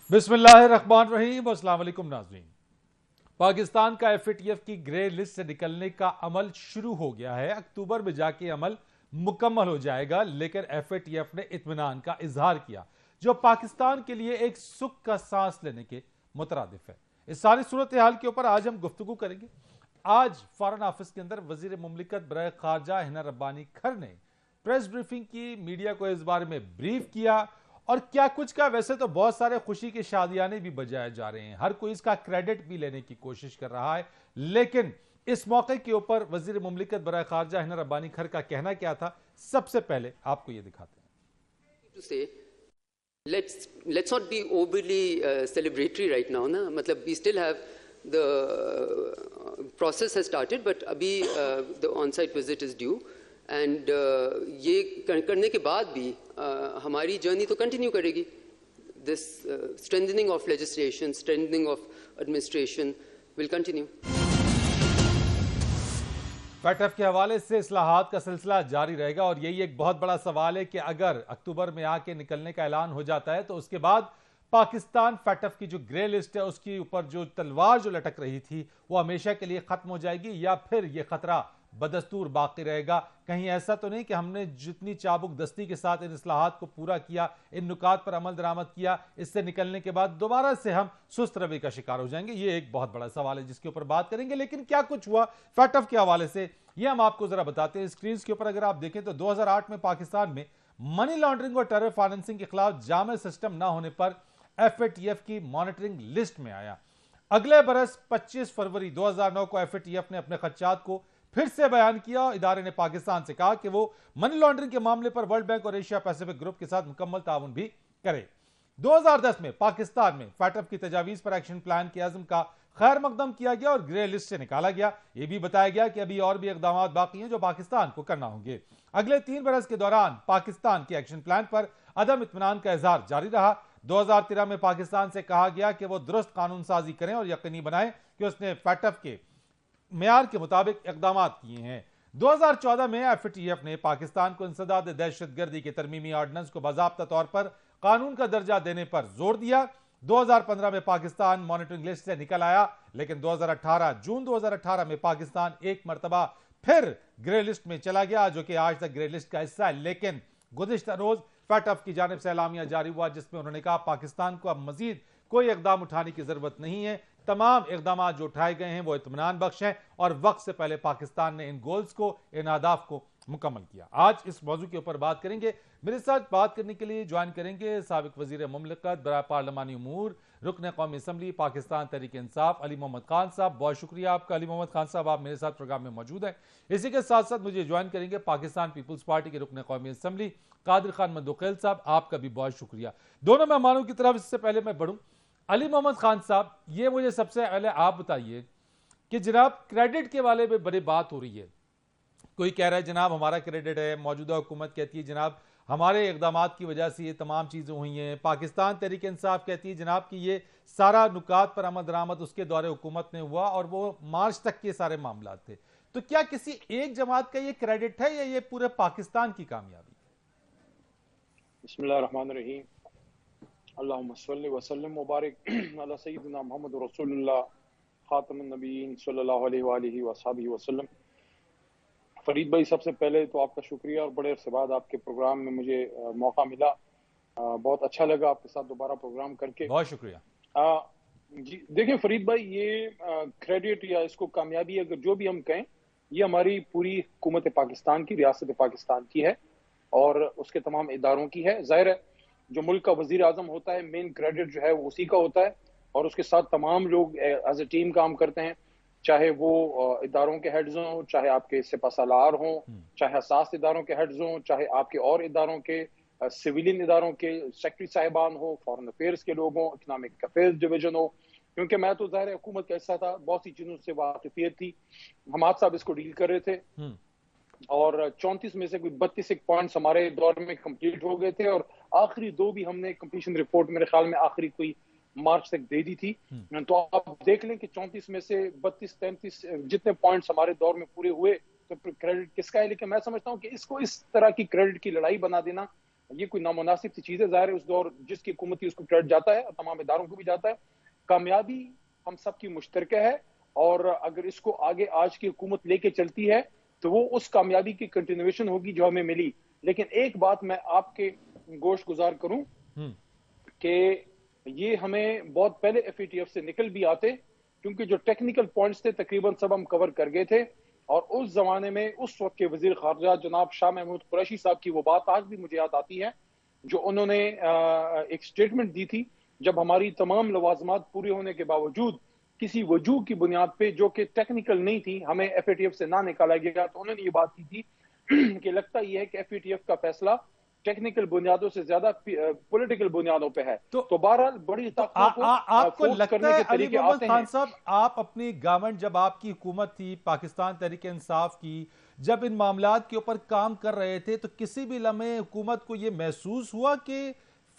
बिस्मिल्लाहिर्रहमानिर्रहीम। अस्सलाम वालेकुम नाज़रीन। पाकिस्तान का एफएटीएफ की ग्रे लिस्ट से निकलने का अमल शुरू हो गया है। अक्टूबर में जाके अमल मुकम्मल हो जाएगा, लेकिन एफएटीएफ ने इत्मीनान का इजहार किया, जो पाकिस्तान के लिए एक सुख का सांस लेने के मुतरादिफ है। इस सारी सूरत हाल के ऊपर आज हम गुफ्तगू करेंगे। आज फॉरेन ऑफिस के अंदर वजीर मुमलिकत बराए खारजा हिना रब्बानी खर ने प्रेस ब्रीफिंग की, मीडिया को इस बारे में ब्रीफ किया और क्या कुछ का। वैसे तो बहुत सारे खुशी के शादियाने भी बजाए जा रहे हैं, हर कोई इसका क्रेडिट भी लेने की कोशिश कर रहा है, लेकिन इस मौके के ऊपर वजीर मुमलिकत बराए खारजा हिना रब्बानी खर का कहना क्या था, सबसे पहले आपको यह दिखाते हैं। Let's not be overly celebratory right now, ना मतलब we still have the process has started, but अभी the on-site visit is due and ये करने के बाद भी हमारी जर्नी तो कंटिन्यू करेगी। This strengthening of legislation, strengthening of administration will continue. FATF के हवाले से इस्लाहात का सिलसिला जारी रहेगा और यही एक बहुत बड़ा सवाल है कि अगर अक्टूबर में आके निकलने का ऐलान हो जाता है तो उसके बाद पाकिस्तान फैटफ की जो ग्रे लिस्ट है उसके ऊपर जो तलवार जो लटक रही थी वो हमेशा के लिए खत्म हो जाएगी, या फिर यह खतरा बदस्तूर बाकी रहेगा। कहीं ऐसा तो नहीं कि हमने जितनी चाबुक दस्ती के साथ इन इस्लाहात को पूरा किया, इन नुकात पर अमल दरामद किया, इससे निकलने के बाद दोबारा से हम सुस्त रवि का शिकार हो जाएंगे। ये एक बहुत बड़ा सवाल है जिसके ऊपर बात करेंगे। लेकिन क्या कुछ हुआ फैटफ के हवाले से ये हम आपको जरा बताते हैं। स्क्रीन के ऊपर अगर आप देखें तो 2008 में पाकिस्तान में मनी लॉन्ड्रिंग और टेरर फाइनेंसिंग के खिलाफ जामे सिस्टम ना होने पर एफएटीएफ की मॉनिटरिंग लिस्ट में आया। अगले बरस 25 फरवरी 2009 को एफएटीएफ ने अपने खदशात को फिर से बयान किया। इदारे ने पाकिस्तान से कहा कि वो मनी लॉन्ड्रिंग के मामले पर वर्ल्ड बैंक और एशिया पैसिफिक ग्रुप के साथ मुकम्मल ताउन भी करे। 2010 में पाकिस्तान में फैटफ की तजावीज पर एक्शन प्लान के अज़्म का खैर मकदम किया गया और ग्रे लिस्ट से निकाला गया। यह भी बताया गया कि अभी और भी इकदाम बाकी हैं जो पाकिस्तान को करना होंगे। अगले 3 बरस के दौरान पाकिस्तान के एक्शन प्लान पर अदम इत्मीनान का इजहार जारी रहा। 2013 में पाकिस्तान से कहा गया कि वो दुरुस्त कानून साजी करें और यकीनी बनाएं कि उसने फैटफ के मेयार के मुताबिक इकदाम किए हैं। 2014 में एफएटीएफ ने पाकिस्तान को इंसदाद दहशतगर्दी के तरमीमी ऑर्डिनेंस को बाज़ाब्ता तौर पर कानून का दर्जा देने पर जोर दिया। 2015 में पाकिस्तान मॉनिटरिंग लिस्ट से निकल आया, लेकिन जून 2018 में पाकिस्तान एक मरतबा फिर ग्रे लिस्ट में चला गया, जो कि आज तक ग्रे लिस्ट का हिस्सा है। लेकिन गुज़िश्ता रोज फैटफ की जानिब से एलामिया जारी हुआ जिसमें उन्होंने कहा पाकिस्तान को अब मजीद कोई इकदाम उठाने की जरूरत नहीं है, तमाम इकदाम जो उठाए गए हैं वो इत्मीनान बख्श हैं और वक्त से पहले पाकिस्तान ने इन गोल्स को, इन अहदाफ को मुकम्मल किया। आज इस मौजू के ऊपर बात करेंगे। मेरे साथ बात करने के लिए ज्वाइन करेंगे साबिक वजीर मुमलिकत बराए पार्लिमानी उमूर, रुकन कौमी असम्बली पाकिस्तान तहरीक इंसाफ अली मोहम्मद खान साहब। बहुत शुक्रिया आपका अली मोहम्मद खान साहब, आप मेरे साथ प्रोग्राम में मौजूद हैं। इसी के साथ साथ मुझे ज्वाइन करेंगे पाकिस्तान पीपुल्स पार्टी के रुकन कौमी असम्बली कादिर खान मंदोखेल साहब, आपका भी बहुत शुक्रिया। दोनों मेहमानों की तरफ इससे पहले मैं बढ़ूं, अली मोहम्मद खान साहब, ये मुझे सबसे पहले आप बताइए कि जनाब क्रेडिट के वाले में बड़ी बात हो रही है। कोई कह रहा है जनाब हमारा क्रेडिट है, मौजूदा हुकूमत कहती है जनाब हमारे इकदाम की वजह से ये तमाम चीज़ें हुई हैं। पाकिस्तान तहरीक इंसाफ कहती है जनाब कि ये सारा नुकात पर अमल दरामद उसके दौरे हुकूमत में हुआ और वो मार्च तक के सारे मामला थे। तो क्या किसी एक जमात का ये क्रेडिट है या ये पूरे पाकिस्तान की कामयाबी? बिस्मिल्लाहिर्रहमानिर्रहीम, अल्लाहुम्मा सल्लि व सल्लिम मुबारक अला सय्यिदिना मुहम्मद रसूलुल्लाह खातमुन नबीयीन सल्लल्लाहु अलैहि वसल्लम। फरीद भाई, सबसे पहले तो आपका शुक्रिया और बड़े अरसे बाद आपके प्रोग्राम में मुझे मौका मिला। बहुत अच्छा लगा आपके साथ दोबारा प्रोग्राम करके। बहुत शुक्रिया। जी देखिए फरीद भाई, ये क्रेडिट या इसको कामयाबी अगर जो भी हम कहें, ये हमारी पूरी हुकूमत पाकिस्तान की, रियासत पाकिस्तान की है और उसके तमाम इदारों की है। जाहिर है जो मुल्क का वजीर आजम होता है, मेन क्रेडिट जो है वो उसी का होता है और उसके साथ तमाम लोग एज ए टीम काम करते हैं, चाहे वो इदारों के हेड्स हों, चाहे आपके सिपहसालार हों, चाहे हसास इदारों के हेड्स हों, चाहे आपके और इदारों के सिविलियन इदारों के सेक्रेटरी साहिबान हो, फॉरेन अफेयर्स के लोग हों, इकनॉमिक अफेयर्स डिवीजन हो। क्योंकि मैं तो ज़ाहिर है हुकूमत का हिस्सा था, बहुत सी चीज़ों से वाकिफियत थी। हमाद साहब इसको डील कर रहे थे और 34 में से कोई 32 पॉइंट्स हमारे दौर में कंप्लीट हो गए थे और आखिरी 2 भी हमने कंप्लीशन रिपोर्ट मेरे ख्याल में आखिरी कोई मार्च तक दे दी थी। तो आप देख लें कि 34 में से 32-33 जितने पॉइंट्स हमारे दौर में पूरे हुए, तो क्रेडिट किसका है? लेकिन मैं समझता हूं कि इसको इस तरह की क्रेडिट की लड़ाई बना देना ये कोई नामुनासिब सी चीज है। ज़ाहिर है उस दौर जिसकी हुकूमत थी उसको क्रेडिट जाता है और तमाम इदारों को भी जाता है। कामयाबी हम सबकी मुश्तरका है और अगर इसको आगे आज की हुकूमत लेके चलती है तो वो उस कामयाबी की कंटिन्यूएशन होगी जो हमें मिली। लेकिन एक बात मैं आपके गोश्त गुजार करूं कि ये हमें बहुत पहले FATF से निकल भी आते, क्योंकि जो टेक्निकल पॉइंट्स थे तकरीबन सब हम कवर कर गए थे। और उस जमाने में उस वक्त के वजीर खारजा जनाब शाह महमूद कुरैशी साहब की वो बात आज भी मुझे याद आती है, जो उन्होंने एक स्टेटमेंट दी थी जब हमारी तमाम लवाजमात पूरे होने के बावजूद किसी वजूह की बुनियाद पे जो कि टेक्निकल नहीं थी हमें FATF से ना निकाला गया। तो उन्होंने ये बात की थी कि लगता यह है कि FATF का फैसला टेक्निकल बुनियादों से ज्यादा पॉलिटिकल बुनियादों पे है। तो बहरहाल बड़ी ताकतों को आपको लगता है अली मोहम्मद खान साहब, आप अपनी गवर्नमेंट जब आपकी हुकूमत थी पाकिस्तान तहरीक इंसाफ की, जब इन मामलात के ऊपर काम कर रहे थे तो किसी भी लम्हे हुकूमत को यह महसूस हुआ कि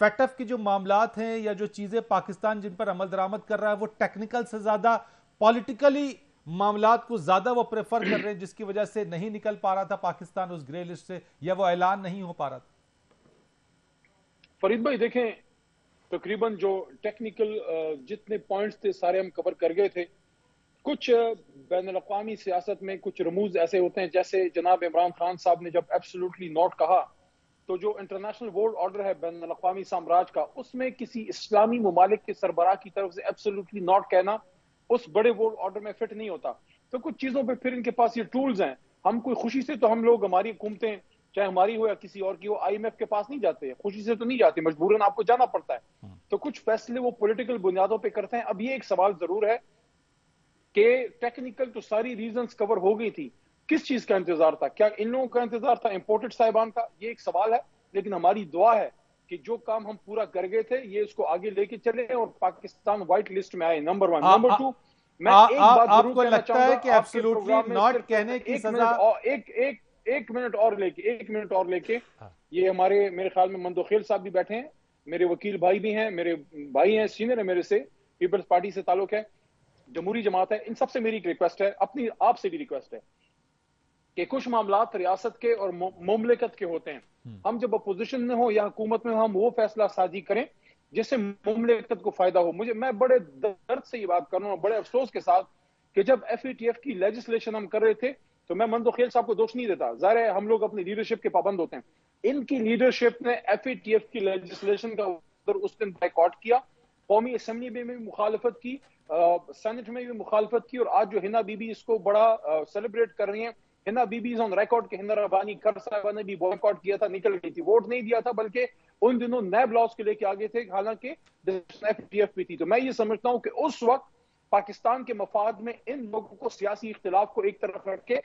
फैटफ की जो मामलात हैं या जो चीजें पाकिस्तान जिन पर अमल दरामद कर रहा है वो टेक्निकल से ज्यादा पॉलिटिकली मामलात को ज्यादा वो प्रेफर कर रहे हैं, जिसकी वजह से नहीं निकल पा रहा था पाकिस्तान उस ग्रे लिस्ट से, या वो ऐलान नहीं हो पा रहा था? फरीद भाई देखें, तकरीबन जो टेक्निकल जितने पॉइंट्स थे सारे हम कवर कर गए थे। कुछ बैनुल-अक़वामी सियासत में कुछ रमूज ऐसे होते हैं, जैसे जनाब इमरान खान साहब ने जब एब्सोल्युटली नॉट कहा, तो जो इंटरनेशनल वर्ल्ड ऑर्डर है बैनुल-अक़वामी साम्राज्य का, उसमें किसी इस्लामी मुमालिक के सरबराह की तरफ से एब्सोल्युटली नॉट कहना उस बड़े वर्ल्ड ऑर्डर में फिट नहीं होता। तो कुछ चीजों पे फिर इनके पास ये टूल्स हैं। हम कोई खुशी से, तो हम लोग, हमारी हुकूमतें चाहे हमारी हो या किसी और की हो, IMF के पास नहीं जाते, खुशी से तो नहीं जाते, मजबूरन आपको जाना पड़ता है। तो कुछ फैसले वो पॉलिटिकल बुनियादों पे करते हैं। अब ये एक सवाल जरूर है कि टेक्निकल तो सारी रीजंस कवर हो गई थी, किस चीज का इंतजार था? क्या इन लोगों का इंतजार था इंपोर्टेड साहिबान का? ये एक सवाल है। लेकिन हमारी दुआ है कि जो काम हम पूरा कर गए थे ये इसको आगे लेके चले और पाकिस्तान व्हाइट लिस्ट में आए, नंबर 1। नंबर 2, मैं एक बात जरूर कहना चाहूंगा, कि एब्सोल्युटली नॉट कहने की सजा, एक मिनट और लेके ये हमारे, मेरे ख्याल में मंदोखेल साहब भी बैठे हैं, मेरे वकील भाई भी हैं, मेरे भाई हैं, सीनियर है मेरे से, पीपल्स पार्टी से ताल्लुक है, जमहूरी जमात है। इन सबसे मेरी एक रिक्वेस्ट है, अपनी आपसे भी रिक्वेस्ट है कि कुछ मामलात रियासत के और मुमलिकत के होते हैं। हम जब अपोजिशन में हो या हुकूमत में हो, हम वो फैसला साजी करें जिससे मुमलिकत को फायदा हो। मैं बड़े दर्द से ये बात कर रहा हूँ, बड़े अफसोस के साथ, कि जब FATF की लेजिस्लेशन हम कर रहे थे तो मैं मंदोखेल साहब को दोष नहीं देता, जाहिर है हम लोग अपनी लीडरशिप के पाबंद होते हैं। इनकी लीडरशिप ने FATF की लेजिस्लेशन का उस दिन बायकॉट किया, कौमी असेंबली में भी मुखालफत की, सेनेट में भी मुखालफत की, और आज जो हिना बीबी इसको बड़ा सेलिब्रेट कर रही हैं, हिना बीबी इज ऑन रिकॉर्ड कि हिना रब्बानी कर साहिबा ने भी बॉयकॉट किया था, निकल गई थी, वोट नहीं दिया था, बल्कि उन दिनों नैब लॉज के लेके आगे थे, हालांकि FATF भी थी। तो मैं ये समझता हूं कि उस वक्त पाकिस्तान के मफाद में इन लोगों को सियासी इख्तिलाफ को एक तरफ रख के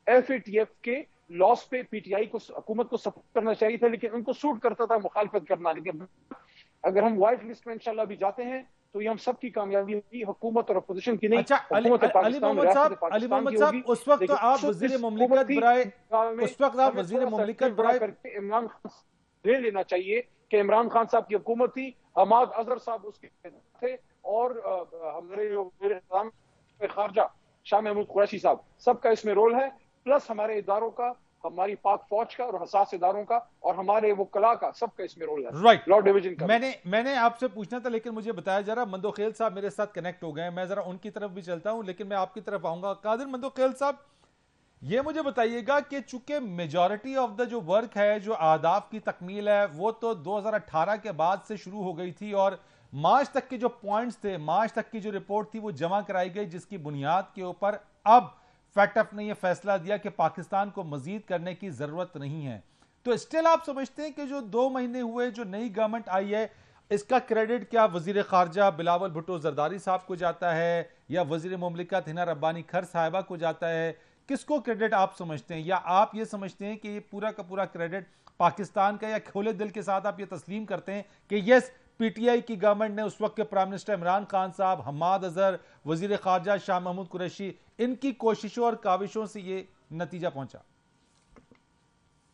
FATF के लॉस पे PTI को, हुकूमत को सपोर्ट करना चाहिए था, लेकिन उनको सूट करता था मुखालफत करना। लेकिन अगर हम व्हाइट लिस्ट में इंशाल्लाह भी जाते हैं तो ये हम सबकी कामयाबी होगी, हुकूमत और अपोजिशन की नहीं। अच्छा, अली मोहम्मद साहब, उस वक्त तो आप वजीर मुमलिकत बराए करके इमरान खान ले लेना चाहिए कि इमरान खान साहब की हुकूमत थी, हमाद अजहर साहब उसके थे, और हमारे जो खारजा शाह महमूद कुरैशी साहब, सबका इसमें रोल है, प्लस हमारे इदारों का, हमारी पाक फौज का और हसास इदारों का, और हमारे वो कला का, सबका इसमें रोल है। राइट, लॉ डिवीजन का। मैंने आपसे पूछना था, लेकिन मुझे बताया जा रहा, मंदोखेल साहब मेरे साथ कनेक्ट हो गए, मैं जरा उनकी तरफ भी चलता हूं, लेकिन मैं आपकी तरफ आऊंगा। कादिर मंदोखेल साहब, ये मुझे बताइएगा कि चूंकि मेजॉरिटी ऑफ द जो वर्क है, जो आदाफ की तकमील है, वो तो 2018 के बाद से शुरू हो गई थी, और मार्च तक के जो पॉइंट्स थे, मार्च तक की जो रिपोर्ट थी वो जमा कराई गई, जिसकी बुनियाद के ऊपर अब फैटफ ने यह फैसला दिया कि पाकिस्तान को मजीद करने की जरूरत नहीं है। तो स्टिल आप समझते हैं कि जो 2 महीने हुए जो नई गवर्नमेंट आई है, इसका क्रेडिट क्या वजीर खारजा बिलावल भुट्टो जरदारी साहब को जाता है, या वजीर मुमलिकत हिना रब्बानी खर साहिबा को जाता है? किसको क्रेडिट आप समझते हैं, या आप ये समझते हैं कि ये पूरा का पूरा क्रेडिट पाकिस्तान का, या खोले दिल के साथ आप ये तस्लीम करते हैं कि यस, PTI की गवर्नमेंट ने, उस वक्त के प्राइम मिनिस्टर इमरान खान साहब, हमाद अजहर, वजीर खारजा शाह महमूद कुरैशी, इनकी कोशिशों और काविशों से ये नतीजा पहुंचा?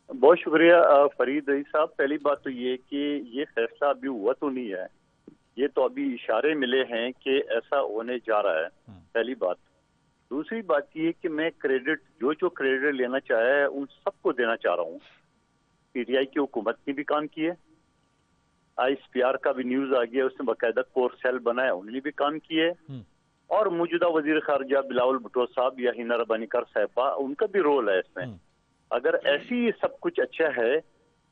बहुत शुक्रिया फरीद रईस साहब। पहली बात तो ये कि ये फैसला अभी हुआ तो नहीं है, ये तो अभी इशारे मिले हैं कि ऐसा होने जा रहा है, पहली बात। दूसरी बात ये कि मैं क्रेडिट, जो क्रेडिट लेना चाहे उन सबको देना चाह रहा हूँ, पीटीआई की हुकूमत ने भी काम किए, ISPR का भी न्यूज आ गया, उसने बाकायदा कोर सेल बनाया, उन्होंने भी काम किए, और मौजूदा वजीर खारजा बिलावल भुट्टो साहब या हिना रब्बानी कर साहिबा, उनका भी रोल है इसमें। अगर ऐसी सब कुछ अच्छा है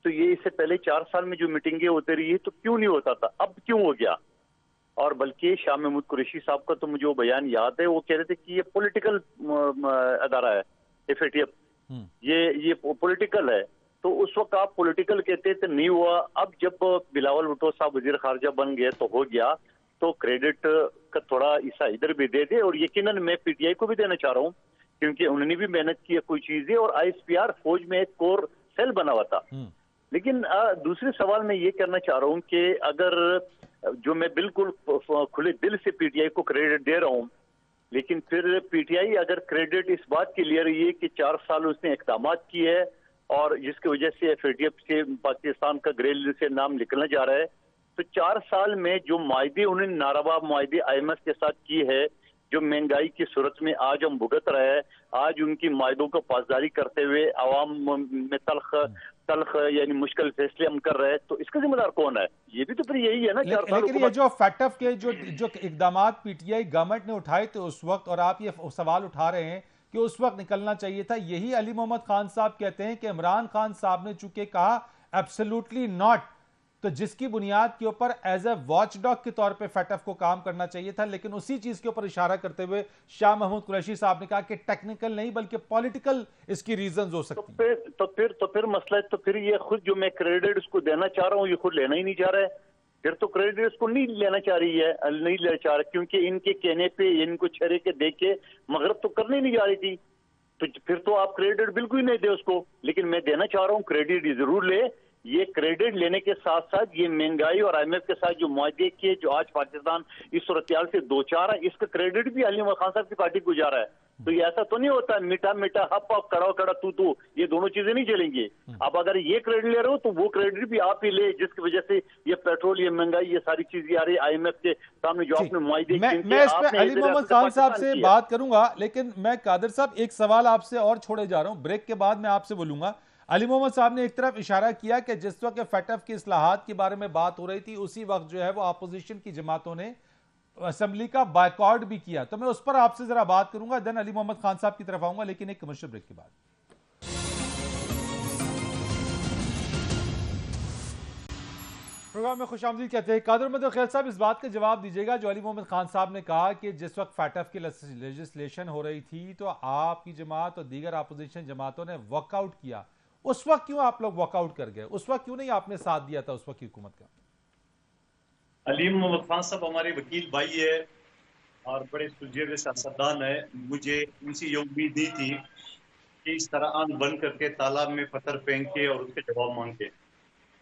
तो ये इससे पहले 4 साल में जो मीटिंगें होती रही है तो क्यों नहीं होता था, अब क्यों हो गया? और बल्कि शाह महमूद कुरैशी साहब का तो मुझे वो बयान याद है, वो कह रहे थे कि ये पॉलिटिकल अदारा है FATF, ये पॉलिटिकल है। तो उस वक्त आप पॉलिटिकल कहते तो नहीं हुआ। अब जब बिलावल भुट्टो साहब वजीर खारजा बन गए तो हो गया, तो क्रेडिट का थोड़ा हिस्सा इधर भी दे दे, और यकीनन मैं PTI को भी देना चाह रहा हूँ क्योंकि उन्होंने भी मेहनत की है कोई चीजें, और ISPR फौज में एक कोर सेल बना हुआ था। लेकिन दूसरे सवाल मैं ये करना चाह रहा हूँ कि अगर जो मैं बिल्कुल खुले दिल से PTI को क्रेडिट दे रहा हूँ, लेकिन फिर PTI अगर क्रेडिट इस बात के लिए रही है कि 4 साल उसने इकदाम किए है और जिसकी वजह से FATF से पाकिस्तान का ग्रे लिस्ट से नाम निकलने जा रहा है, तो 4 साल में जो मायदे उन्होंने नारावा मायदे IMF के साथ की है, जो महंगाई की सूरत में आज हम भुगत रहे हैं, आज उनकी मायदों को पासदारी करते हुए आवाम में तलख यानी मुश्किल फैसले हम कर रहे हैं, तो इसका जिम्मेदार कौन है? ये भी तो फिर यही है ना। लेकिन ये जो FATF के जो इकदाम PTI गवर्नमेंट ने उठाए थे उस वक्त, और आप ये सवाल उठा रहे हैं कि उस वक्त निकलना चाहिए था, यही अली मोहम्मद खान साहब कहते हैं कि इमरान खान साहब ने चूंकि कहा एब्सोल्युटली नॉट, तो जिसकी बुनियाद के ऊपर एज ए वॉचडॉग के तौर पे FATF को काम करना चाहिए था। लेकिन उसी चीज के ऊपर इशारा करते हुए शाह महमूद कुरैशी साहब ने कहा कि टेक्निकल नहीं बल्कि पॉलिटिकल इसकी रीजंस हो सकती हैं। तो फिर मसला है, तो फिर ये खुद जो मैं क्रेडिट उसको देना चाह रहा हूँ ये खुद लेना ही नहीं चाह रहा है, फिर तो क्रेडिट उसको नहीं लेना चाह रही है, नहीं लेना चाह रहा, क्योंकि इनके कहने पे इनको छरे के देके मगरब तो करने नहीं जा रही थी, तो फिर तो आप क्रेडिट बिल्कुल ही नहीं दे उसको। लेकिन मैं देना चाह रहा हूँ क्रेडिट जरूर ले। ये क्रेडिट लेने के साथ साथ ये महंगाई और IMF के साथ जो मुआहदे किए, जो आज पाकिस्तान इस सूरत-ए-हाल से दो चार है, इसका क्रेडिट भी अली मोहम्मद खान साहब की पार्टी को जा रहा है। तो ये ऐसा तो नहीं होता मीठा मीठा हप हप कड़ा कड़ा तू, ये दोनों चीजें नहीं चलेंगी। अब अगर ये क्रेडिट ले रहे हो तो वो क्रेडिट भी आप ही ले, जिसकी वजह से ये पेट्रोल, ये महंगाई, ये सारी चीजें आ रही है IMF के सामने जो आपने मुआहदे किए। मैं इस पे अली मोहम्मद खान साहब से बात करूंगा, लेकिन मैं कादर साहब एक सवाल आपसे और छोड़े जा रहा हूं, ब्रेक के बाद मैं आपसे बोलूंगा। अली मोहम्मद साहब ने एक तरफ इशारा किया कि जिस वक्त FATF की इस्लाहात के बारे में बात हो रही थी उसी वक्त जो है वो अपोजिशन की जमातों ने असेंबली का बायकॉट भी किया, तो मैं उस पर आपसे जरा बात करूंगा, देन अली मोहम्मद खान साहब की तरफ आऊंगा, लेकिन एक कमर्शियल ब्रेक के बाद। प्रोग्राम में खुशामदीद कहते हैं। कादर अहमद खैल साहब, इस बात का जवाब दीजिएगा जो अली मोहम्मद खान साहब ने कहा कि जिस वक्त FATF की लेजिस्लेशन हो रही थी तो आपकी जमात और दीगर अपोजिशन जमातों ने वॉकआउट किया, उस वक्त क्यों आप लोग वॉकआउट कर गए? उस वक्त क्यों नहीं आपने साथ दिया था उस वक्त की हुकूमत का? अली मोहम्मद खान साहब हमारे वकील भाई है और बड़े सुलझे हुए सियासतदान है। मुझे उनसे ये उम्मीद नहीं थी कि इस तरह आंख बंद करके तालाब में पत्थर फेंक के और उसके जवाब मांग के।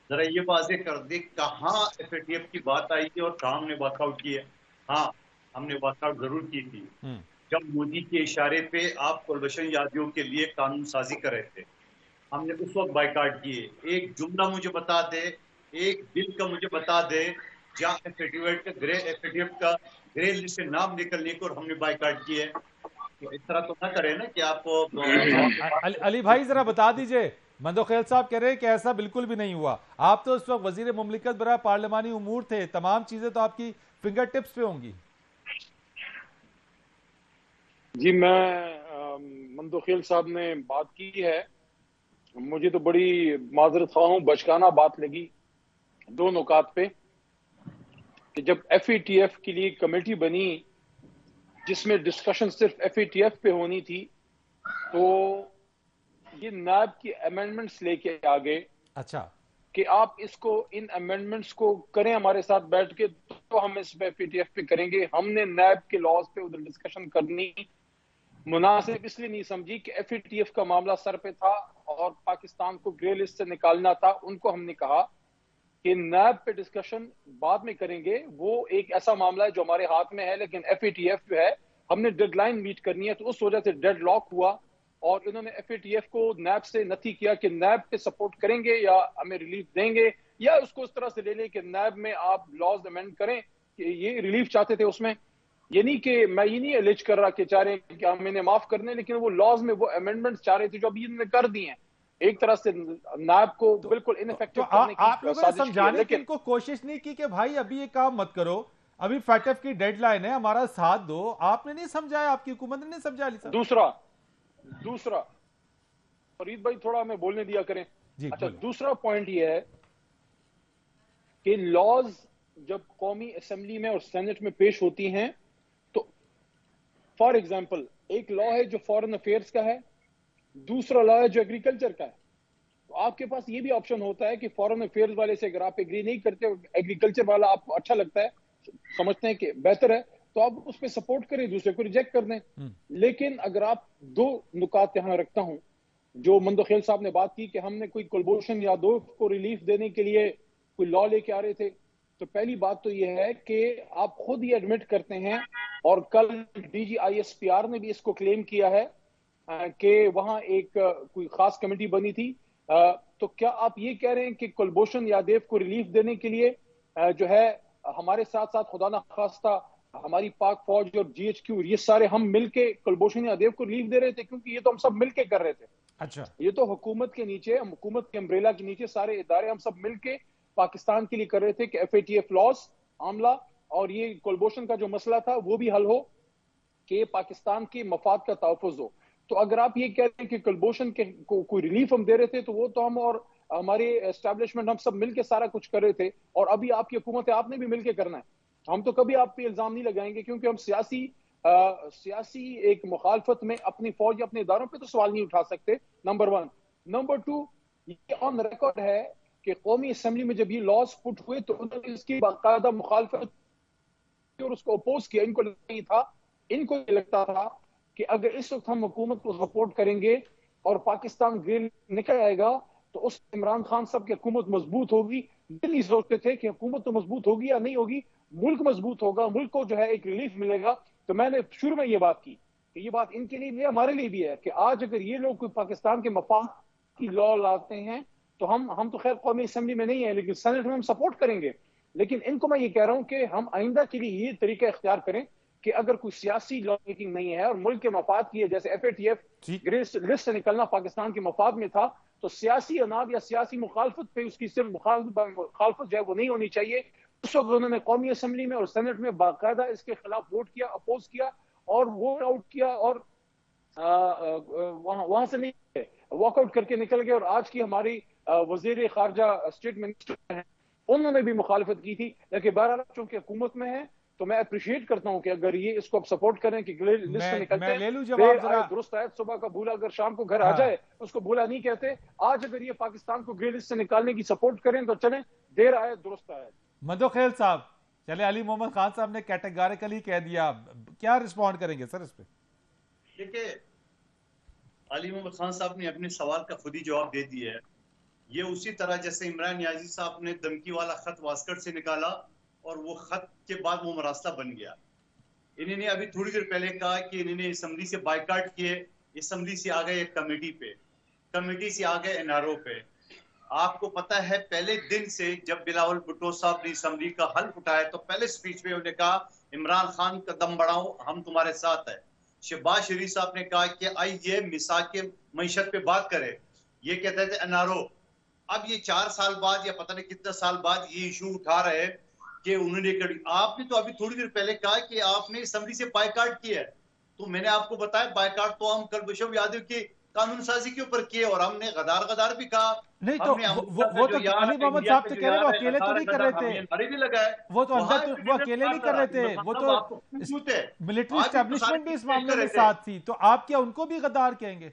जरा ये वाजे कर दे कहाँ FATF की बात आई थी और कहाँ हमने वॉकआउट की है। हाँ, हमने वॉकआउट जरूर की थी जब मोदी के इशारे पे आप कुलभूषण यादव के लिए कानून साजी कर रहे थे, हमने उस वक्त बाइकाट किए। एक जुमला मुझे बता दे, एक बिल का मुझे बता दे जहाँ FATF का ग्रे लिस्ट से नाम निकलने को हमने बाइकाट किए। तो इस तरह तो ना करें ना कि आप अली भाई जरा बता दीजिए। मंदोखेल साहब कह रहे हैं कि ऐसा बिल्कुल भी नहीं हुआ, आप तो उस वक्त वजीर मुमलिकत बराए पार्लिमानी उमूर थे, तमाम चीजें तो आपकी फिंगर टिप्स पे होंगी। जी, मैं मंदोखेल साहब ने बात की है, मुझे तो बड़ी माजरत ख्वाह हूं, बचकाना बात लगी दो नुकात पे कि जब FATF के लिए कमेटी बनी जिसमें डिस्कशन सिर्फ FATF पे होनी थी, तो ये नायब की अमेंडमेंट्स लेके आ गए। अच्छा, कि आप इसको इन अमेंडमेंट्स को करें हमारे साथ बैठ के, तो हम इस पे FATF पे करेंगे। हमने नायब के लॉज पे उधर डिस्कशन करनी मुनासिब इसलिए नहीं समझी कि FATF का मामला सर पे था और पाकिस्तान को ग्रे लिस्ट से निकालना था। उनको हमने कहा कि नायब पे डिस्कशन बाद में करेंगे, वो एक ऐसा मामला है जो हमारे हाथ में है, लेकिन FATF जो है हमने डेडलाइन मीट करनी है। तो उस वजह से डेडलॉक हुआ और इन्होंने FATF को नायब से नथी किया कि नायब पे सपोर्ट करेंगे या हमें रिलीफ देंगे, या उसको इस तरह से ले लें कि नायब में आप लॉज अमेंड करें, कि ये रिलीफ चाहते थे उसमें। ये नहीं कि मैं ये नहीं एलिज कर रहा कि चाह रहे हैं कि हम इन्हें माफ करने, लेकिन वो लॉज में वो अमेंडमेंट्स चाह रहे थे जो अभी इन्होंने कर दिए हैं। एक तरह से नायब को बिल्कुल इनफेक्टिव करने की आप लोगों ने साजिश की है। समझाने की लेकिन इनको कोशिश नहीं की कि भाई अभी ये काम मत करो, अभी फैटफ की डेडलाइन है, हमारा साथ दो। आपने नहीं समझाया, आपकी हुकूमत ने नहीं समझा अली साहब। दूसरा फरीद भाई थोड़ा हमें बोलने दिया करें। जी अच्छा, बोलिए। दूसरा पॉइंट ये है कि लॉज जब कौमी असेंबली में और सेनेट में पेश होती हैं तो फॉर एग्जांपल एक लॉ है जो फॉरेन अफेयर्स का है, दूसरा लॉ है जो एग्रीकल्चर का है। तो आपके पास ये भी ऑप्शन होता है कि फॉरेन अफेयर्स वाले से अगर आप एग्री नहीं करते, एग्रीकल्चर वाला आपको अच्छा लगता है, समझते हैं कि बेहतर है, तो आप उस पर सपोर्ट करें, दूसरे को रिजेक्ट कर दें। लेकिन अगर आप दो नुकात यहां रखता हूं, जो मंदोखेल साहब ने बात की कि हमने कोई कुलभूषण यादव को रिलीफ देने के लिए कोई लॉ लेके आ रहे थे, तो पहली बात तो यह है कि आप खुद ही एडमिट करते हैं, और कल DGISPR ने भी इसको क्लेम किया है कि वहां एक कोई खास कमेटी बनी थी। तो क्या आप ये कह रहे हैं कि कुलभूषण यादव को रिलीफ देने के लिए जो है हमारे साथ साथ खुदा ना खास्ता हमारी पाक फौज और GHQ ये सारे हम मिलके कुलभूषण यादव को रिलीफ दे रहे थे? क्योंकि ये तो हम सब मिलके कर रहे थे। अच्छा, ये तो हुकूमत के नीचे, हुकूमत के अम्ब्रेला के नीचे सारे इदारे हम सब मिलके पाकिस्तान के लिए कर रहे थे कि FATF लॉस आमला और ये कुलभूषण का जो मसला था वो भी हल हो, कि पाकिस्तान के मफाद का तहफ़्फ़ुज़ हो। तो अगर आप ये कह रहे हैं कि कुलभूषण के कोई रिलीफ हम दे रहे थे, तो वो तो हम और हमारे एस्टैब्लिशमेंट हम सब मिलके सारा कुछ कर रहे थे, और अभी आपकी हुकूमत है, आपने भी मिलके करना है। हम तो कभी आप पे इल्जाम नहीं लगाएंगे, क्योंकि हम सियासी एक मुखालफत में अपनी फौज या अपने इदारों पे तो सवाल नहीं उठा सकते, नंबर 1। नंबर 2, ये ऑन रिकॉर्ड है कि कौमी असेंबली में जब ये लॉज पुट हुए तो उन्होंने इसकी बाकायदा मुखालफत और उसको अपोज किया। इनको ये लगता था कि अगर इस वक्त हम हुकूमत को सपोर्ट करेंगे और पाकिस्तान ग्रीन निकल आएगा तो उस इमरान खान साहब की हुकूमत मजबूत होगी। ये नहीं सोचते थे कि हुकूमत तो मजबूत होगी या नहीं होगी, मुल्क मजबूत होगा, मुल्क को जो है एक रिलीफ मिलेगा। तो मैंने शुरू में ये बात की कि ये बात इनके लिए भी है, हमारे लिए भी है, कि आज अगर ये लोग कोई पाकिस्तान के मफाद की लॉ लाते हैं तो हम तो खैर कौमी असेंबली में नहीं है, लेकिन सेनेट में हम सपोर्ट करेंगे। लेकिन इनको मैं ये कह रहा हूं कि हम आइंदा के लिए ये तरीका इख्तियार करें कि अगर कोई सियासी लॉ मेकिंग नहीं है और मुल्क के मफाद की है, जैसे FATF ग्रे लिस्ट से निकलना पाकिस्तान के मफाद में था, तो सियासी अनाब या सियासी मुखालफत पे उसकी सिर्फ मुखालफत जो है वो नहीं होनी चाहिए। उस वक्त उन्होंने कौमी असेंबली में और सेनेट में बाकायदा इसके खिलाफ वोट किया, अपोज किया और वोट आउट किया, और वहां से नहीं वॉकआउट करके निकल गए। और आज की हमारी वजीर खारजा स्टेट मिनिस्टर हैं, उन्होंने भी मुखालफत की थी। लेकिन बहरहाल चूंकि हुकूमत में है तो मैं अप्रिशिएट करता हूं कि अगर ये इसको आप सपोर्ट करें कि लिस्ट से निकलते हैं, ले लूं जवाब जरा। दुरुस्त आयत सुबह का भूला अगर शाम को घर आ जाए, उसको भूला नहीं कहते। आज अगर ये पाकिस्तान को ग्रे लिस्ट से निकालने की सपोर्ट करें तो चलें, देर आए दुरुस्त आए। मंदोखेल साहब, चले अली मोहम्मद खान साहब ने कैटेगोरिकली कह दिया, क्या रिस्पॉन्ड करेंगे सर इस पे? देखिए, अली मोहम्मद खान साहब ने अपने सवाल का खुद ही जवाब दे दिया है। ये उसी तरह जैसे इमरान नियाजी साहब ने धमकी वाला खत वास्कट से निकाला और वो खत के बाद वो मरासला बन गया। इन्होंने अभी थोड़ी देर पहले कहा कि इन्होंने असेंबली से बायकाट किए, असेंबली से आ गए एक कमेटी पे, कमेटी से आ गए NRO पे। आपको पता है पहले दिन से जब बिलावल भुट्टो साहब ने असेंबली का हल्फ उठाया तो पहले स्पीच में उन्होंने कहा इमरान खान कदम बढ़ाओ, हम तुम्हारे साथ है। शहबाज शरीफ साहब ने कहा कि आइए मिसाक के मईशत पे बात करें, ये कहते थे NRO। अब ये 4 साल बाद या पता नहीं कितने साल बाद ये इशू उठा रहे हैं कि उन्होंने आपने तो अभी थोड़ी देर पहले कहा कि आपने असेंबली से बायकाट किया है। तो मैंने आपको बताया बायकाट तो हम कुलभूषण यादव की कानून साजी के ऊपर किए, और हमने गदार भी कहा। नहीं तो वो तो अली मोहम्मद साहब तो कह रहे वो अकेले तो नहीं कर रहे थे, वो तो अंदर वो अकेले नहीं कर रहे थे, वो तो मिलिट्री एस्टेब्लिशमेंट भी इस मामले में साथ थी। तो आप क्या उनको भी गद्दार कहेंगे?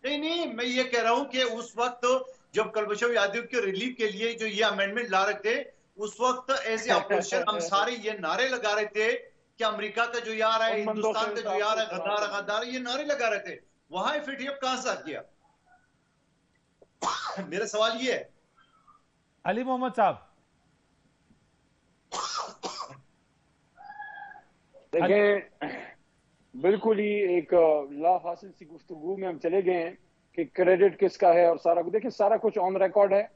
नहीं, मैं ये कह रहा हूं कि उस वक्त जब कुलभूषण यादव के रिलीफ के लिए जो ये अमेंडमेंट ला रहे थे, उस वक्त एज ए अपोजिशन हम सारे ये नारे लगा रहे थे कि अमेरिका का जो यार है, हिंदुस्तान का जो यार है, गद्दार गद्दार, ये नारे लगा रहे थे। वहां FATF कहां से किया? मेरा सवाल ये है। अली मोहम्मद साहब देखिए, बिल्कुल ही एक ला हासिल सी गुफ्तगू में हम चले गए हैं कि क्रेडिट किसका है और सारा कुछ। देखिए, सारा कुछ ऑन रिकॉर्ड है।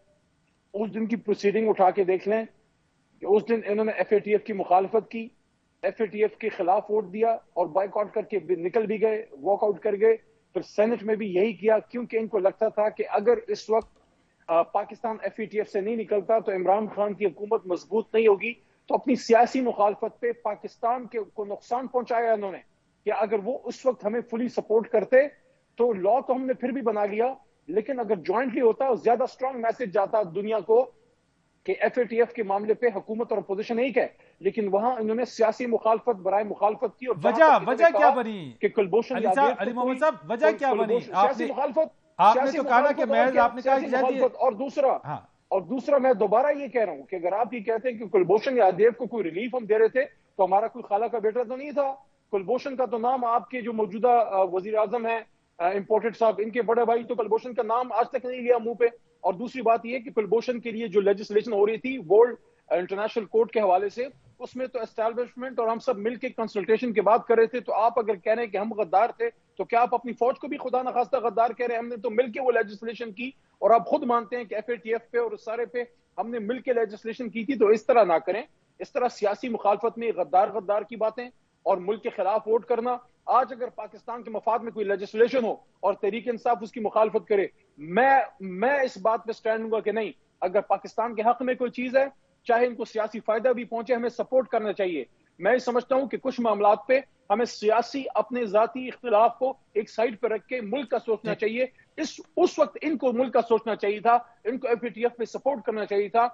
उस दिन की प्रोसीडिंग उठा के देख लें कि उस दिन इन्होंने FATF की मुखालफत की, FATF के खिलाफ वोट दिया और बाइकआउट करके निकल भी गए, वॉकआउट कर गए। फिर सेनेट में भी यही किया, क्योंकि इनको लगता था कि अगर इस वक्त पाकिस्तान FATF से नहीं निकलता तो इमरान खान की हुकूमत मजबूत नहीं होगी। तो अपनी सियासी मुखालफत पे पाकिस्तान को नुकसान पहुंचाया इन्होंने, कि अगर वो उस वक्त हमें फुली सपोर्ट करते तो लॉ तो हमने फिर भी बना लिया, लेकिन अगर ज्वाइंटली होता और ज्यादा स्ट्रांग मैसेज जाता दुनिया को कि FATF के मामले पे हुकूमत और अपोजिशन एक है, लेकिन वहां इन्होंने सियासी मुखालफत बराए मुखालफत की। और वजह क्या बनी कि कुलभूषण यादव, अली मोहम्मद साहब, वजह क्या बनी? सियासी मुखालफत, आपने तो कहा कि महज आपने कहा और दूसरा मैं दोबारा ये कह रहा हूं कि अगर आप ये कहते हैं कि कुलभूषण यादव को कोई रिलीफ हम दे रहे थे, तो हमारा कोई खाला का बेटा तो नहीं था। कुलभूषण का तो नाम आपके जो मौजूदा वजीर आजम है इंपोर्टेड साहब, इनके बड़े भाई, तो कुलभूषण का नाम आज तक नहीं लिया मुंह पे। और दूसरी बात यह कि कुलभूषण के लिए जो लेजिस्लेशन हो रही थी वर्ल्ड इंटरनेशनल कोर्ट के हवाले से, उसमें तो एस्टैब्लिशमेंट और हम सब मिलकर कंसल्टेशन के बाद कर रहे थे। तो आप अगर कह रहे हैं कि हम गद्दार थे, तो क्या आप अपनी फौज को भी खुदा न खास्ता गद्दार कह रहे हैं? हमने तो मिलकर वो लेजिस्लेशन की, और आप खुद मानते हैं कि FATF पे और उस सारे पे हमने मिलकर लेजिस्लेशन की थी। तो इस तरह ना करें, इस तरह सियासी मुखालफत में गद्दार की बातें और मुल्क के खिलाफ वोट करना। आज अगर पाकिस्तान के मफाद में कोई लेजिस्लेशन हो और तहरीक इंसाफ उसकी मुखालफत करे, मैं इस बात पे स्टैंड दूंगा कि नहीं, अगर पाकिस्तान के हक में कोई चीज है, चाहे इनको सियासी फायदा भी पहुंचे, हमें सपोर्ट करना चाहिए। मैं समझता हूं कि कुछ मामलात पे हमें सियासी अपने जाती इख्तिलाफ को एक साइड पर रख के मुल्क का सोचना चाहिए। उस वक्त इनको मुल्क का सोचना चाहिए था, इनको FATF पे सपोर्ट करना चाहिए था।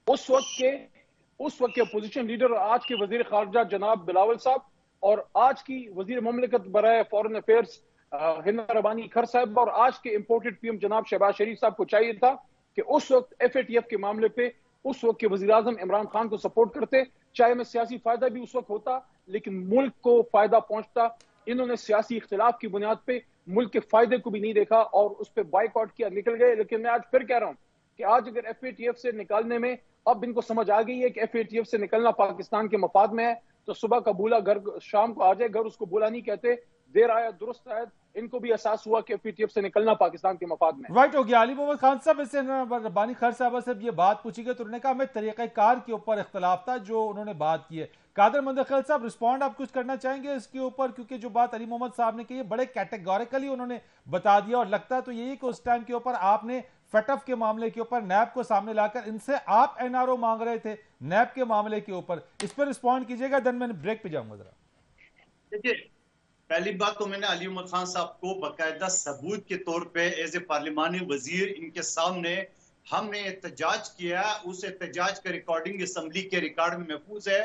उस वक्त के अपोजिशन लीडर और आज के वजीर खारजा जनाब बिलावल साहब और आज की वजीर ममलिकत बराए फॉरेन अफेयर्स हिना रबानी खर साहब और आज के इंपोर्टेड PM जनाब शहबाज शरीफ साहब को चाहिए था कि उस वक्त FATF के मामले पे उस वक्त के वजीर आजम इमरान खान को सपोर्ट करते, चाहे में सियासी फायदा भी उस वक्त होता, लेकिन मुल्क को फायदा पहुंचता। इन्होंने सियासी इख्तिलाफ की बुनियाद पे मुल्क के फायदे को भी नहीं देखा और उस पर बाइकआउट किया, निकल गए। लेकिन मैं आज फिर कह रहा हूं कि आज अगर FATF से निकालने में अब इनको समझ आ गई है कि FATF से निकलना पाकिस्तान के मफाद में है, तो सुबह का बूला घर शाम को आ जाए, घर उसको बूला नहीं कहते, देर आया दुरुस्त आया। इनको भी एहसास हुआ कि FATF से निकलना पाकिस्तान के मफाद में। राइट हो गया। अली मोहम्मद खान साहब इससे रब्बानी खर साहब से ये बात पूछी गई तो उन्होंने कहा हमें तरीक़ाकार के ऊपर इख्तलाफ था जो उन्होंने बात की है। कादर मंदखल साहब, रिस्पॉन्ड आप कुछ करना चाहेंगे इसके ऊपर? क्योंकि जो बात अली मोहम्मद साहब ने की है बड़े कैटेगोरिकली उन्होंने बता दिया, और लगता तो यही कि उस टाइम के ऊपर आपने FATF के मामले के ऊपर नैब को सामने लाकर इनसे आप NRO मांग रहे थे नैब के मामले के ऊपर। इस पर रिस्पॉन्ड कीजिएगा, देन मैं ब्रेक पे जाऊंगा जरा। देखिए, पहली बात तो मैंने अली मोहम्मद खान साहब को बाकायदा सबूत के तौर पे एज ए पार्लिमानी वजीर इनके सामने हमने एहतजाज किया। उस एहतजाज का रिकॉर्डिंग असम्बली के रिकॉर्ड में महफूज है।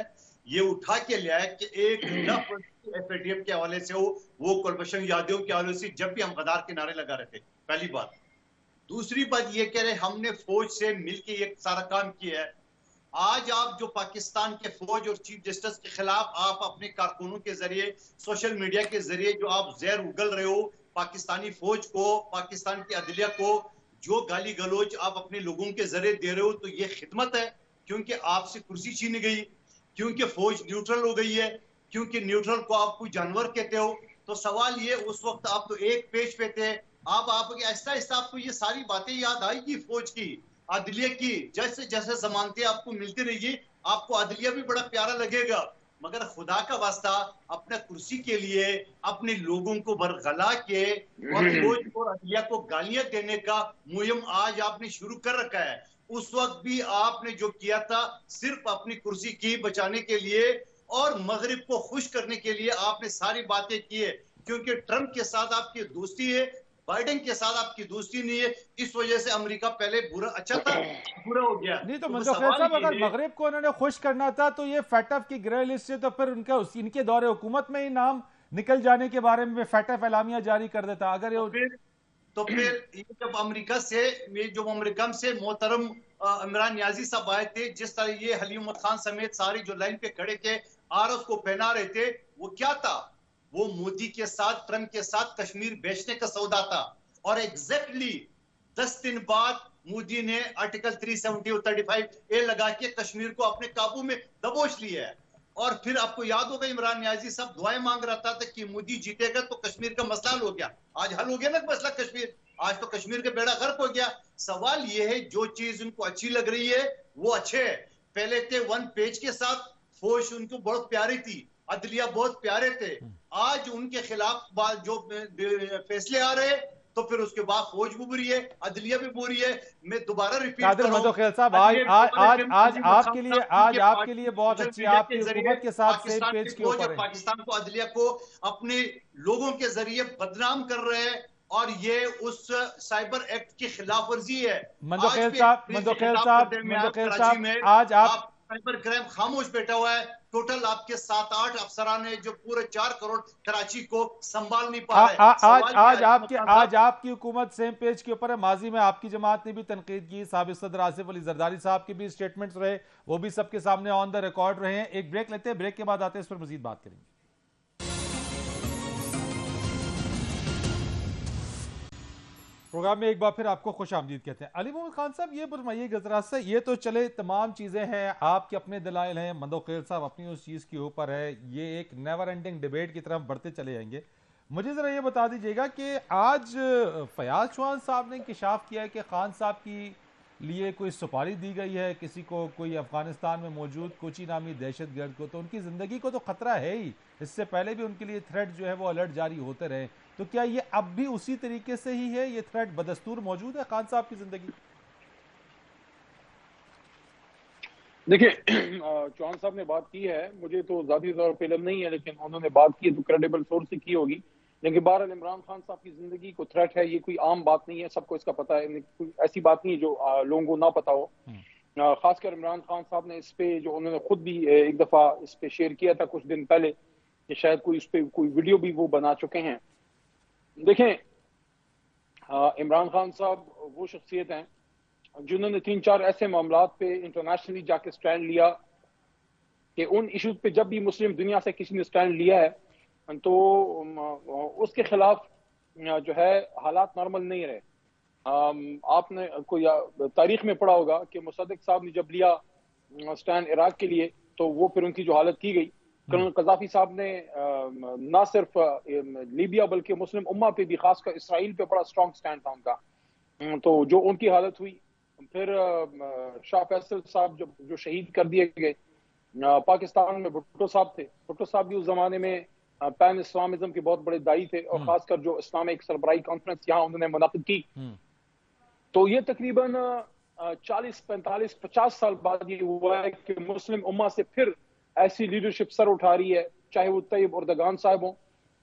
ये उठा के लिया है कि एक लफ्ज़ FATF के हवाले से हो, वो कुलभूषण यादव के हवाले से, जब भी हम गद्दार के नारे लगा रहे थे। पहली बात। दूसरी बात ये कह रहे हमने फौज से मिलकर ये सारा काम किया है। आज आप जो पाकिस्तान के फौज और चीफ जस्टिस के खिलाफ आप अपने कारकुनों के जरिए, सोशल मीडिया के जरिए जो आप जहर उगल रहे हो, पाकिस्तानी फौज को, पाकिस्तान की अदलिया को जो गाली गलोच आप अपने लोगों के जरिए दे रहे हो, तो ये खिदमत है। क्योंकि आपसे कुर्सी छीनी गई, क्योंकि फौज न्यूट्रल हो गई है, क्योंकि न्यूट्रल को आप कोई जानवर कहते हो। तो सवाल ये, उस वक्त आप तो एक पेज पे थे, आप ऐसा ऐसा आपको ये सारी बातें याद आएगी फौज की, अदलिया की, जैसे जैसे जमानतें आपको मिलती रहेगी आपको अदलिया भी बड़ा प्यारा लगेगा। मगर खुदा का वास्ता अपने कुर्सी के लिए अपने लोगों को बरगला के और फौज और अदलिया को गालियां देने का मुहिम आज आपने शुरू कर रखा है। उस वक्त भी आपने जो किया था सिर्फ अपनी कुर्सी की बचाने के लिए और मगरिब को खुश करने के लिए आपने सारी बातें की है। क्योंकि ट्रंप के साथ आपकी दोस्ती है, बाइडेन के साथ आपकी दोस्ती नहीं है, इस वजह से अमेरिका पहले बुरा अच्छा था, बुरा हो गया। नहीं तो मंदखल साहब, अगर मगरिब को उन्होंने खुश करना था तो ये FATF की ग्रे लिस्ट से तो फिर उनका इनके दौरे हुकूमत में ही नाम निकल जाने के बारे में FATF एलामिया जारी कर देता। अगर तो फिर जब अमेरिका से मोहतरम इमरान नियाजी साहब आए थे, जिस तरह ये अली मोहम्मद खान समेत सारे जो लाइन पे खड़े थे RF को पहना रहे थे, वो क्या था? वो मोदी के साथ, ट्रंप के साथ कश्मीर बेचने का सौदा था। और एग्जैक्टली 10 दिन बाद मोदी ने आर्टिकल 370 और 35A लगा के कश्मीर को अपने काबू में दबोच लिया है। और फिर आपको याद होगा इमरान नियाजी साहब दुआएं मांग रहा था कि मोदी जीतेगा तो कश्मीर का मसला हल हो गया। आज हल हो गया ना मसला कश्मीर, आज तो कश्मीर का बेड़ा गर्क हो गया। सवाल यह है जो चीज उनको अच्छी लग रही है वो अच्छे है। पहले थे 1 पेज के साथ फौज उनको बहुत प्यारी थी, अदलिया बहुत प्यारे थे। आज उनके खिलाफ जो फैसले आ रहे तो फिर उसके बाद फौज भी बुरी है, अदलिया भी बुरी है। मैं दोबारा रिपीट कर रहा हूं साहब, आज आपके लिए बहुत अच्छी, आपकी हुकूमत के साथ सेम पेज के ऊपर है। पाकिस्तान को, अदलिया को अपने लोगों के जरिए बदनाम कर रहे हैं और ये उस साइबर एक्ट की खिलाफ वर्जी है। मंदोखेल साहब, आज आप साइबर क्राइम खामोश बैठा हुआ है। टोटल आपके 7-8 अफसरान है जो पूरे 4 करोड़ कराची को संभाल नहीं पा रहे। आज आपकी हुकूमत सेम पेज के ऊपर है। माजी में आपकी जमात ने भी तनकीद की, साबिक सदर आसिफ अली जरदारी साहब के भी स्टेटमेंट्स रहे, वो भी सबके सामने ऑन द रिकॉर्ड रहे हैं। एक ब्रेक लेते हैं, ब्रेक के बाद आते हैं, इस पर मजीद बात करेंगे। प्रोग्राम में एक बार फिर आपको खुश आमदीद कहते हैं। अली मोहम्मद खान साहब, ये फरमाइएगा जरा से, ये तो चले तमाम चीज़ें हैं, आपके अपने दलाइल हैं, मंदोखेल साहब अपनी उस चीज़ के ऊपर है, ये एक नेवर एंडिंग डिबेट की तरफ बढ़ते चले जाएंगे। मुझे ज़रा ये बता दीजिएगा कि आज फयाज चौहान साहब ने इंकशाफ किया है कि खान साहब की लिए कोई सुपारी दी गई है किसी को, कोई अफगानिस्तान में मौजूद कोची नामी दहशतगर्द को, तो उनकी ज़िंदगी को तो ख़तरा है ही। इससे पहले भी उनके लिए थ्रेट जो है वो अलर्ट जारी होते रहे, तो क्या ये अब भी उसी तरीके से ही है, ये थ्रेट बदस्तूर मौजूद है खान साहब की जिंदगी? देखिए, चौहान साहब ने बात की है, मुझे तो ज़ाती तौर पर इल्म नहीं है, लेकिन उन्होंने बात की तो क्रेडिबल सोर्स से की होगी। लेकिन बहरहाल इमरान खान साहब की जिंदगी को थ्रेट है, ये कोई आम बात नहीं है, सबको इसका पता है। कोई ऐसी बात नहीं है जो लोगों को ना पता हो। खासकर इमरान खान साहब ने इस पे, जो उन्होंने खुद भी एक दफा इस पे शेयर किया था कुछ दिन पहले, कि शायद कोई इस पे कोई वीडियो भी वो बना चुके हैं। देखें, इमरान खान साहब वो शख्सियत हैं जिन्होंने 3-4 ऐसे मामलात पे इंटरनेशनली जाके स्टैंड लिया कि उन इशूज पे जब भी मुस्लिम दुनिया से किसी ने स्टैंड लिया है तो उसके खिलाफ जो है हालात नॉर्मल नहीं रहे। आपने कोई तारीख में पढ़ा होगा कि मुसद्दिक साहब ने जब लिया स्टैंड इराक के लिए, तो वो फिर उनकी जो हालत की गई, कर्नल कज़ाफी साहब ने ना सिर्फ लीबिया बल्कि मुस्लिम उम्मा पे भी, खासकर इसराइल पे बड़ा स्ट्रॉन्ग स्टैंड था उनका, तो जो उनकी हालत हुई। फिर शाह फैसल साहब जो शहीद कर दिए गए, पाकिस्तान में भुट्टो साहब थे। भुट्टो साहब भी उस जमाने में पैन इस्लामिज्म के बहुत बड़े दाई थे, और खासकर जो इस्लामिक सरबराही कॉन्फ्रेंस यहाँ उन्होंने मुनाकिद की। तो ये तकरीबन 40, 45, 50 साल बाद ये हुआ है कि मुस्लिम उम्मा से फिर ऐसी लीडरशिप सर उठा रही है, चाहे वो तैयब उर्दगान साहब हो,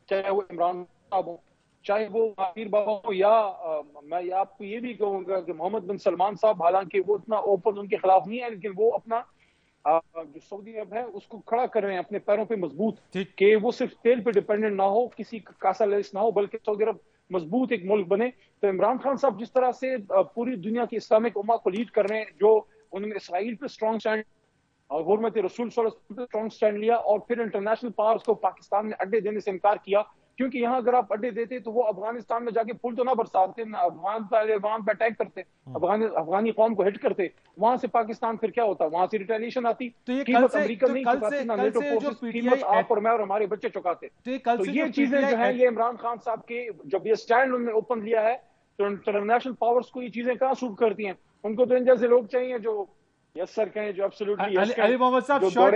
चाहे वो इमरान साहब हो, चाहे वो आमिर बाबा हो, या मैं आपको ये भी कहूंगा कि मोहम्मद बिन सलमान साहब, हालांकि वो इतना ओपन उनके खिलाफ नहीं है, लेकिन वो अपना जो सऊदी अरब है उसको खड़ा कर रहे हैं अपने पैरों पे मजबूत, कि वो सिर्फ तेल पे डिपेंडेंट ना हो, किसी कासा लेस ना हो, बल्कि सऊदी अरब मजबूत एक मुल्क बने। तो इमरान खान साहब जिस तरह से पूरी दुनिया की इस्लामिक उम्मा को लीड कर रहे हैं, जो उन्होंने इसराइल पे स्ट्रॉन्ग स्टैंड और हुर्मत रसूल सल्लल्लाहु अलैहि वसल्लम पे स्ट्रॉन्ग स्टैंड लिया, और फिर इंटरनेशनल पावर्स को पाकिस्तान में अड्डे देने से इनकार किया, क्योंकि यहाँ अगर आप अड्डे देते तो वो अफगानिस्तान में जाके फूल तो ना बरसाते, ना अफगान पे अटैक करते, अफगानी कौम को हिट करते, वहां से पाकिस्तान फिर क्या होता, वहां से रिटेलिएशन आती। तो ये कीमत अमेरिका नहीं चुकाती, ना नेटो फोर्सेस, कीमत आप और मैं और हमारे बच्चे चुकाते। तो ये चीजें जो है, ये इमरान खान साहब के जब ये स्टैंड उन्होंने ओपन लिया है, तो इंटरनेशनल पावर्स को ये चीजें कहाँ सूट करती हैं? उनको तो इन जैसे लोग चाहिए जो यस सर कहें, जो एब्सोल्युटली यस कहें। अली मोहम्मद साहब, शॉर्ट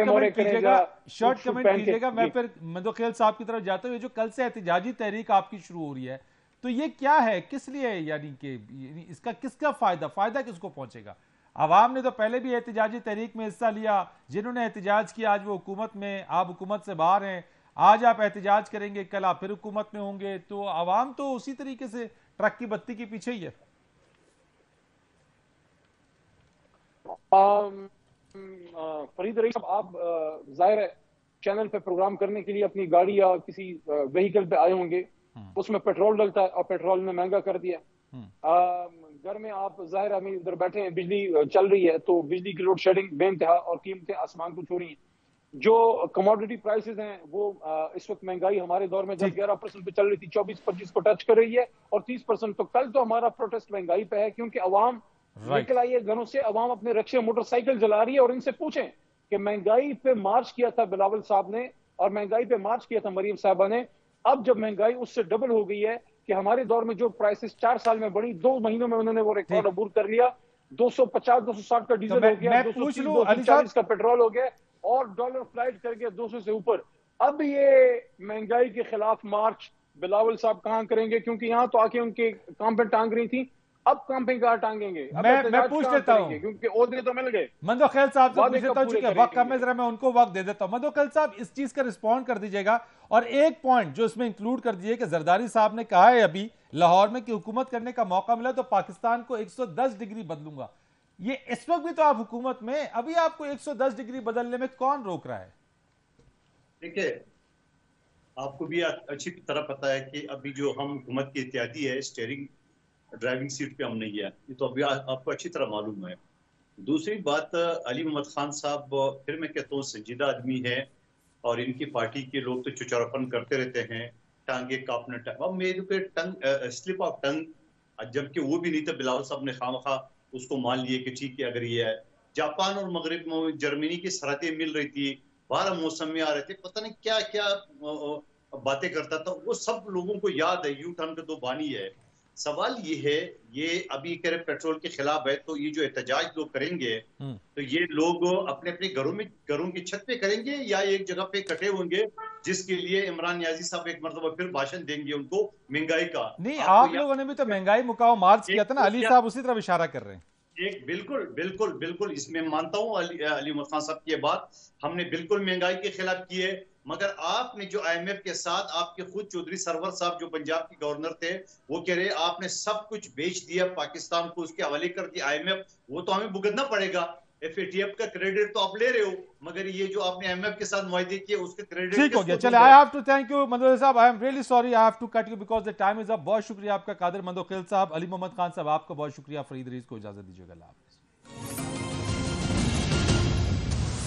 कमेंट कीजिएगा, मैं फिर मंदोखेल साहब की तरफ जाता हूँ। ये जो कल से एहतिजाजी तहरीक आपकी शुरू हो रही है, तो ये क्या है, किस लिए, यानी कि इसका किसका फायदा किसको पहुंचेगा? आवाम ने तो पहले भी एहतिजाजी तहरीक में हिस्सा लिया, जिन्होंने एहतिजाज किया आज वो हुकूमत में, आप हुकूमत से बाहर हैं, आज आप एहतिजाज करेंगे, कल आप फिर हुकूमत में होंगे, तो आवाम तो उसी तरीके से ट्रक की बत्ती के पीछे ही है। फरीद रईस साहब, आप जाहिर है चैनल पे प्रोग्राम करने के लिए अपनी गाड़ी या किसी व्हीकल पे आए होंगे, उसमें पेट्रोल डलता है और पेट्रोल ने महंगा कर दिया। घर में आप जाहिर हम इधर बैठे हैं, बिजली चल रही है, तो बिजली की लोड शेडिंग बेइंतहा और कीमतें आसमान को छू रही हैं। जो कमोडिटी प्राइसेस हैं वो इस वक्त महंगाई हमारे दौर में 10-11% पे चल रही थी, 24-25 को टच कर रही है, और 30%। तो कल तो हमारा प्रोटेस्ट महंगाई पे है, क्योंकि अवाम निकल आई है घरों से, अवाम अपने रक्शे मोटरसाइकिल जला रही है, और इनसे पूछें कि महंगाई पे मार्च किया था बिलावल साहब ने, और महंगाई पे मार्च किया था मरियम साहबा ने। अब जब महंगाई उससे डबल हो गई है कि हमारे दौर में जो प्राइसेस 4 साल में बढ़ी, 2 महीनों में उन्होंने वो रिकॉर्ड अबूर कर लिया। 250-260 का डीजल हो गया, 230-240 का पेट्रोल हो गया, और डॉलर फ्लाइट कर गया 200 से ऊपर। अब ये महंगाई के खिलाफ मार्च बिलावल साहब कहां करेंगे, क्योंकि यहाँ तो आके उनके काम पे टांग रही थी, अब काम पे कहां टांगेंगे? मैं पूछ लेता हूं, क्योंकि ओहदे तो मिल गए। मंदोखैल साहब से पूछ लेता हूं, चूंकि वक्त कम है, जरा मैं उनको वक्त दे देता हूं। मंदोखैल साहब, इस चीज का रिस्पॉन्ड कर दीजिएगा, और एक पॉइंट जो इसमें इंक्लूड कर दीजिए कि जरदारी साहब ने कहा है अभी लाहौर में कि हुकूमत करने का मौका मिला तो पाकिस्तान को 110 डिग्री बदलूंगा। ये इस वक्त भी तो आप हुकूमत में, अभी आपको 110 डिग्री बदलने में कौन रोक रहा है? देखिए, आपको भी अच्छी तरह पता है कि अभी जो हम हुकूमत की इत्यादी है, स्टीयरिंग ड्राइविंग सीट पे हम नहीं है, ये तो अभी आपको अच्छी तरह मालूम है। दूसरी बात, अली मोहम्मद खान साहब, फिर मैं कहता हूँ संजीदा आदमी है, और इनकी पार्टी के लोग तो चुचौरापन करते रहते हैं, टांगे कांपने अब मेरे पे टंग स्लिप ऑफ टंग, जबकि वो भी नहीं था। बिलावल साहब ने खामखा उसको मान लिए कि ठीक है अगर ये है। जापान और मगरब में जर्मनी की सरहदें मिल रही थी, 12 मौसम में आ रहे थे, पता नहीं क्या क्या बातें करता था, वो सब लोगों को याद है। यू टर्न का तो बानी है। सवाल ये है, ये अभी कह रहे पेट्रोल के खिलाफ है, तो ये जो एहतजाज लोग करेंगे तो ये लोग अपने अपने घरों की छत पे करेंगे या एक जगह पे इकट्ठे होंगे, जिसके लिए इमरान नियाजी साहब एक मरतबा फिर भाषण देंगे उनको महंगाई का। नहीं, आप लोगों ने भी तो महंगाई मुकाओ मार्च किया था ना, अली साहब उसी तरफ इशारा कर रहे हैं। एक बिल्कुल बिल्कुल बिल्कुल इसमें मानता हूं अली मोहम्मद खान साहब की बात, हमने बिल्कुल महंगाई के खिलाफ की है, मगर आपने जो IMF के साथ आपके खुद चौधरी सरवर साहब जो पंजाब के गवर्नर थे, वो कह रहे आपने सब कुछ बेच दिया पाकिस्तान को, उसके हवाले कर दिया IMF, वो तो हमें भुगतना पड़ेगा। FATF का क्रेडिट तो आप ले रहे हो, मगर ये जो आपने IMF के साथ मुआहदे किए उसके क्रेडिट ठीक हो गया। चले, I have to thank you Mandokhail साहब, I am really sorry, I have to cut you because the time is up. बहुत शुक्रिया आपका कादिर मंदोखैल साहब। अली मोहम्मद खान साहब, आपका बहुत शुक्रिया। फरीद रीज को इजाजत दीजिएगा।